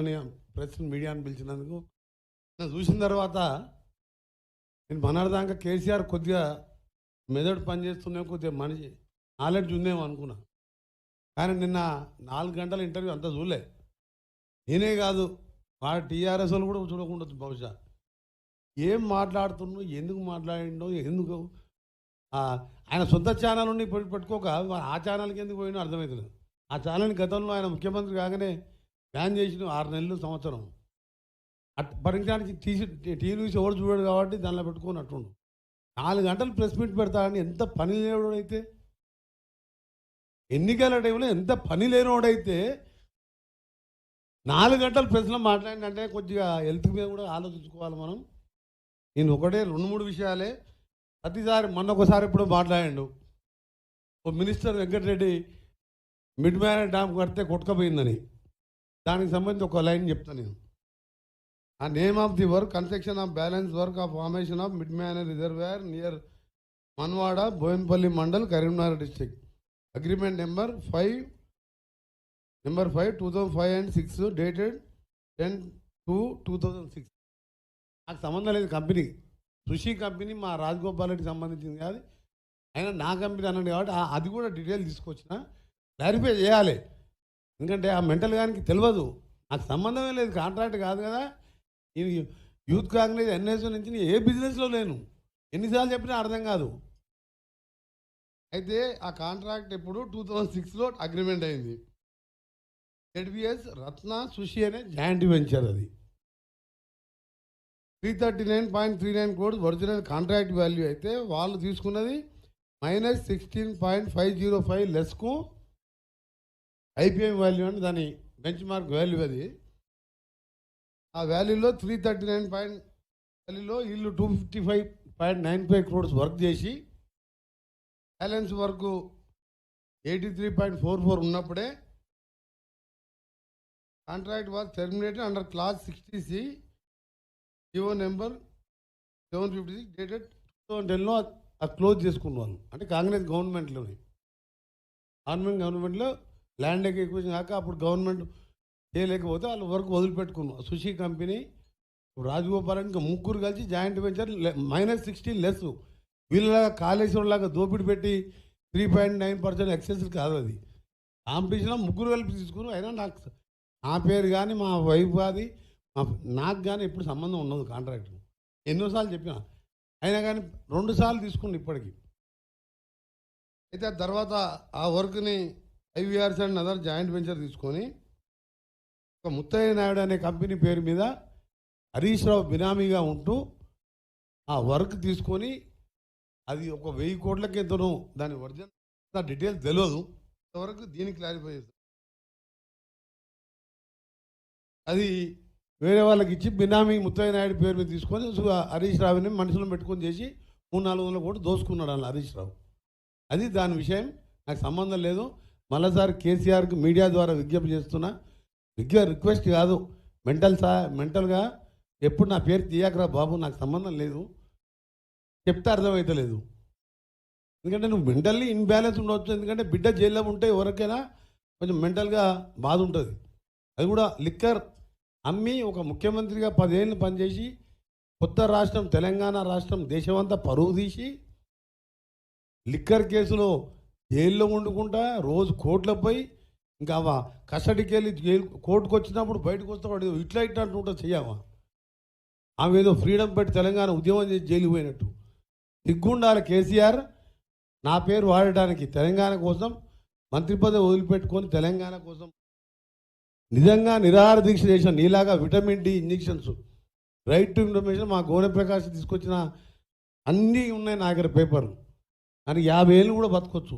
మిమ్మల్ని ప్రెస్ మీడియాని పిలిచినందుకు నేను చూసిన తర్వాత నేను మనదాకా కేసీఆర్ కొద్దిగా మెదడు పనిచేస్తున్నా, కొద్దిగా మనిషి నాలెడ్జ్ ఉందేమో అనుకున్నా. కానీ నిన్న 4 గంటల ఇంటర్వ్యూ అంతా చూడలే. నేనే కాదు, వాడు టీఆర్ఎస్ వాళ్ళు కూడా చూడకుండా బహుశా ఏం మాట్లాడుతున్నావు, ఎందుకు మాట్లాడిండో, ఎందుకు ఆయన సొంత ఛానల్ ఉండి పెట్టుకోక ఆ ఛానల్కి ఎందుకు పోయినో అర్థమవుతుంది. ఆ ఛానల్ని గతంలో ఆయన ముఖ్యమంత్రి కాగానే బ్యాన్ చేసిన 6 నెలలు సంవత్సరం పరిజ్ఞానికి టీవీ ఎవరు చూడాడు కాబట్టి దానిలో పెట్టుకొని అట్టుండు. 4 గంటలు ప్రెస్ మీట్ పెడతాడని ఎంత పని లేనివాడైతే, ఎన్నికల టైంలో ఎంత పని లేనివాడైతే 4 గంటలు ప్రెస్లో మాట్లాడిందంటే కొద్దిగా హెల్త్ మీద కూడా ఆలోచించుకోవాలి మనం. నేను ఒకటే 2-3 విషయాలే ప్రతిసారి మొన్న ఒకసారి ఇప్పుడు మాట్లాడాడు. ఓ minister Venkatreddy mid Manair dam కడితే కొట్టుకపోయిందని, దానికి సంబంధించి ఒక లైన్ చెప్తాను నేను. ఆ name of the work construction of balance work of formation of mid Manair reservoir near Manwada Boinpalli mandal Karimnagar district agreement number 5 2005 and 6 dated 10/2/2006. నాకు సంబంధం లేదు కంపెనీ, సుషి కంపెనీ మా రాజగోపాల్ రెడ్డికి సంబంధించింది కాదు, అయినా నా కంపెనీ అన్నాడు కాబట్టి అది కూడా డీటెయిల్ తీసుకొచ్చిన క్లారిఫై చేయాలి. ఎందుకంటే ఆ మెంటల్ గానికి తెలియదు, నాకు సంబంధమే లేదు, కాంట్రాక్ట్ కాదు కదా. నేను యూత్ కాంగ్రెస్ ఎన్ఎస్ఓ నుంచి నేను ఏ బిజినెస్లో లేను, ఎన్నిసార్లు చెప్పినా అర్థం కాదు. అయితే ఆ కాంట్రాక్ట్ ఎప్పుడు 2006లో అగ్రిమెంట్ అయింది. ZBS రత్న సుషి అనే జాయింట్ వెంచర్, అది 339.39 crores ఒరిజినల్ కాంట్రాక్ట్ వాల్యూ అయితే వాళ్ళు తీసుకున్నది -16.505 లెస్కు ఐపీఎం వాల్యూ అని దాని బెంచ్ మార్క్ వాల్యూ. అది ఆ వాల్యూలో 339 వాల్యూలో వీళ్ళు 255.95 crores వర్క్ చేసి బ్యాలెన్స్ వర్క్ 83.44 ఉన్నప్పుడే contract was terminated under clause 60C GO number 756 dated 2010లో క్లోజ్ చేసుకున్నారు. అంటే కాంగ్రెస్ గవర్నమెంట్లో ల్యాండ్ ఎక్విజిషన్ కాక అప్పుడు గవర్నమెంట్ చేయలేకపోతే వాళ్ళు వర్క్ వదిలిపెట్టుకున్నారు. సుషి కంపెనీ రాజగోపాల్ ఇంకా ముగ్గురు కలిసి జాయింట్ వెంచర్ -16 లెస్. వీళ్ళలాగా కాళేశ్వరంలాగా దోపిడి పెట్టి 3.9% ఎక్సెస్ కాదు, అది కాంపిటీషన్లో ముగ్గురు కలిపి తీసుకున్నారు. అయినా నాకు నా పేరు కానీ మా వైఫ్ కాదు నాకు కానీ ఎప్పుడు సంబంధం ఉండదు కాంట్రాక్ట్. ఎన్నోసార్లు చెప్పిన, అయినా కానీ 2 సార్లు తీసుకున్నాను ఇప్పటికి. అయితే ఆ తర్వాత ఆ వర్క్ని IVRC and other joint venture తీసుకొని ఒక ముత్తయ్య నాయుడు అనే కంపెనీ పేరు మీద హరీష్ రావు బినామీగా ఉంటూ ఆ వర్క్ తీసుకొని అది ఒక 1000 కోట్లకి ఎంతనో దాని ఒరిజినల్ డీటెయిల్స్ తెలియదు, ఇంతవరకు దీన్ని క్లారిఫై చేస్తాను. అది వేరే వాళ్ళకి ఇచ్చి బినామీ ముత్తయ్య నాయుడు పేరు మీద తీసుకొని హరీష్ రావుని మనుషులను పెట్టుకొని చేసి 300-400 కోట్లు దోసుకున్నాడు అన్న హరీష్ రావు. అది దాని విషయం, నాకు సంబంధం లేదు. మళ్ళీసారి కేసీఆర్కి మీడియా ద్వారా విజ్ఞప్తి చేస్తున్నా, రిక్వెస్ట్ కాదు, మెంటల్గా ఎప్పుడు నా పేరు తీయకరా బాబు, నాకు సంబంధం లేదు, చెప్తే అర్థమవుతలేదు. ఎందుకంటే నువ్వు మెంటల్లీ ఇన్బ్యాలెన్స్ ఉండవచ్చు. ఎందుకంటే బిడ్డ జైల్లో ఉంటే ఎవరికైనా కొంచెం మెంటల్గా బాధ ఉంటుంది. అది కూడా లిక్కర్ అమ్మి ఒక ముఖ్యమంత్రిగా 10 ఏళ్ళు పనిచేసి కొత్త రాష్ట్రం తెలంగాణ రాష్ట్రం దేశమంతా పరువు తీసి లిక్కర్ కేసులో జైల్లో వండుకుంటా రోజు కోర్టులపై ఇంకా కస్టడీకి వెళ్ళి కోర్టుకు వచ్చినప్పుడు బయటకు వస్తాడు ఇట్లా అంటుంటా చెయ్యవా? ఆమె ఏదో ఫ్రీడమ్ పెట్టి తెలంగాణ ఉద్యమం చేసి జైలు పోయినట్టు. సిగ్గుండాలి కేసీఆర్ నా పేరు వాడటానికి. తెలంగాణ కోసం మంత్రి పదవి వదిలిపెట్టుకొని తెలంగాణ కోసం నిజంగా నిరాహార దీక్ష చేసిన నీలాగా vitamin D injections, right to information మా గోనె ప్రకాష్ తీసుకొచ్చిన అన్నీ ఉన్నాయి నా దగ్గర పేపర్లు. నాకు 50 ఏళ్ళు కూడా బతకొచ్చు.